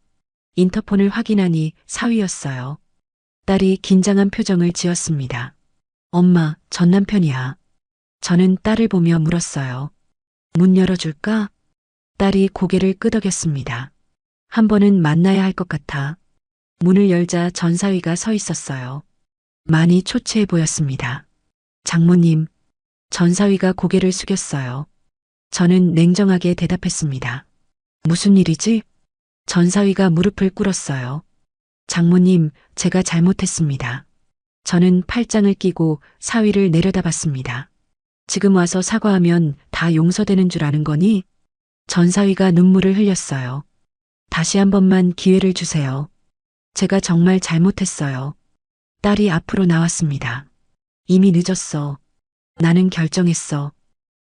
인터폰을 확인하니 사위였어요. 딸이 긴장한 표정을 지었습니다. 엄마, 전 남편이야. 저는 딸을 보며 물었어요. 문 열어줄까? 딸이 고개를 끄덕였습니다. 한 번은 만나야 할 것 같아. 문을 열자 전사위가 서 있었어요. 많이 초췌해 보였습니다. 장모님, 전사위가 고개를 숙였어요. 저는 냉정하게 대답했습니다. 무슨 일이지? 전사위가 무릎을 꿇었어요. 장모님, 제가 잘못했습니다. 저는 팔짱을 끼고 사위를 내려다봤습니다. 지금 와서 사과하면 다 용서되는 줄 아는 거니? 전사위가 눈물을 흘렸어요. 다시 한 번만 기회를 주세요. 제가 정말 잘못했어요. 딸이 앞으로 나왔습니다. 이미 늦었어. 나는 결정했어.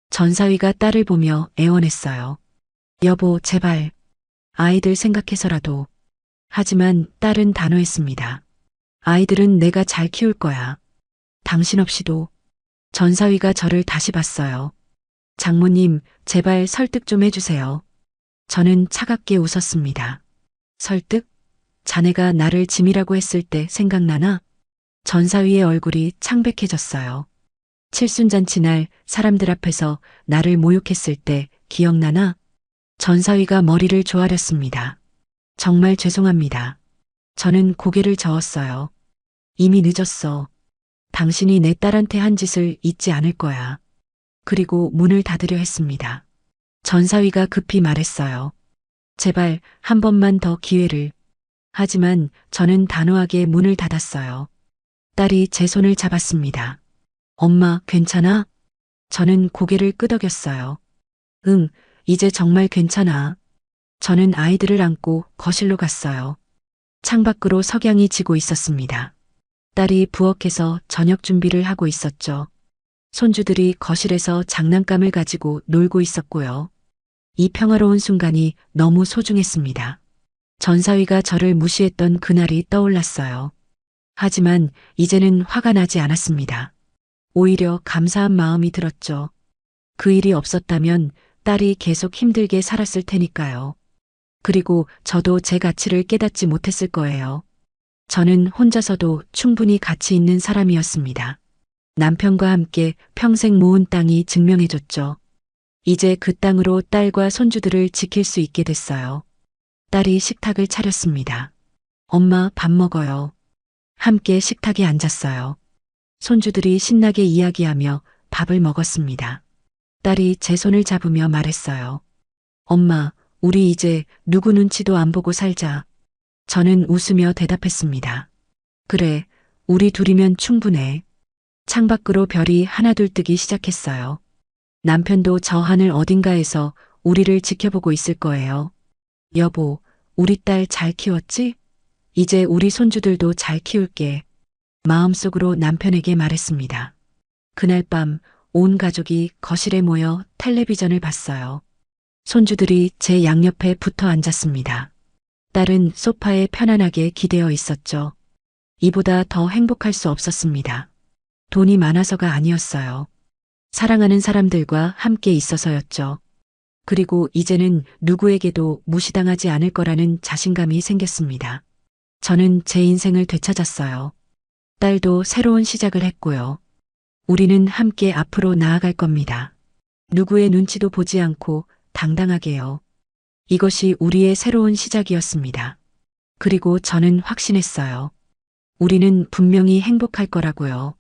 전사위가 딸을 보며 애원했어요. 여보, 제발. 아이들 생각해서라도. 하지만 딸은 단호했습니다. 아이들은 내가 잘 키울 거야. 당신 없이도. 전사위가 저를 다시 봤어요. 장모님, 제발 설득 좀 해주세요. 저는 차갑게 웃었습니다. 설득? 자네가 나를 짐이라고 했을 때 생각나나? 전사위의 얼굴이 창백해졌어요. 칠순잔치 날 사람들 앞에서 나를 모욕했을 때 기억나나? 전사위가 머리를 조아렸습니다. 정말 죄송합니다. 저는 고개를 저었어요. 이미 늦었어. 당신이 내 딸한테 한 짓을 잊지 않을 거야. 그리고 문을 닫으려 했습니다. 전사위가 급히 말했어요. 제발 한 번만 더 기회를. 하지만 저는 단호하게 문을 닫았어요. 딸이 제 손을 잡았습니다. 엄마, 괜찮아? 저는 고개를 끄덕였어요. 응, 이제 정말 괜찮아. 저는 아이들을 안고 거실로 갔어요. 창밖으로 석양이 지고 있었습니다. 딸이 부엌에서 저녁 준비를 하고 있었죠. 손주들이 거실에서 장난감을 가지고 놀고 있었고요. 이 평화로운 순간이 너무 소중했습니다. 전사위가 저를 무시했던 그날이 떠올랐어요. 하지만 이제는 화가 나지 않았습니다. 오히려 감사한 마음이 들었죠. 그 일이 없었다면 딸이 계속 힘들게 살았을 테니까요. 그리고 저도 제 가치를 깨닫지 못했을 거예요. 저는 혼자서도 충분히 가치 있는 사람이었습니다. 남편과 함께 평생 모은 땅이 증명해줬죠. 이제 그 땅으로 딸과 손주들을 지킬 수 있게 됐어요. 딸이 식탁을 차렸습니다. 엄마, 밥 먹어요. 함께 식탁에 앉았어요. 손주들이 신나게 이야기하며 밥을 먹었습니다. 딸이 제 손을 잡으며 말했어요. 엄마, 우리 이제 누구 눈치도 안 보고 살자. 저는 웃으며 대답했습니다. 그래, 우리 둘이면 충분해. 창밖으로 별이 하나둘 뜨기 시작했어요. 남편도 저 하늘 어딘가에서 우리를 지켜보고 있을 거예요. 여보, 우리 딸 잘 키웠지? 이제 우리 손주들도 잘 키울게. 마음속으로 남편에게 말했습니다. 그날 밤 온 가족이 거실에 모여 텔레비전을 봤어요. 손주들이 제 양옆에 붙어 앉았습니다. 딸은 소파에 편안하게 기대어 있었죠. 이보다 더 행복할 수 없었습니다. 돈이 많아서가 아니었어요. 사랑하는 사람들과 함께 있어서였죠. 그리고 이제는 누구에게도 무시당하지 않을 거라는 자신감이 생겼습니다. 저는 제 인생을 되찾았어요. 딸도 새로운 시작을 했고요. 우리는 함께 앞으로 나아갈 겁니다. 누구의 눈치도 보지 않고 당당하게요. 이것이 우리의 새로운 시작이었습니다. 그리고 저는 확신했어요. 우리는 분명히 행복할 거라고요.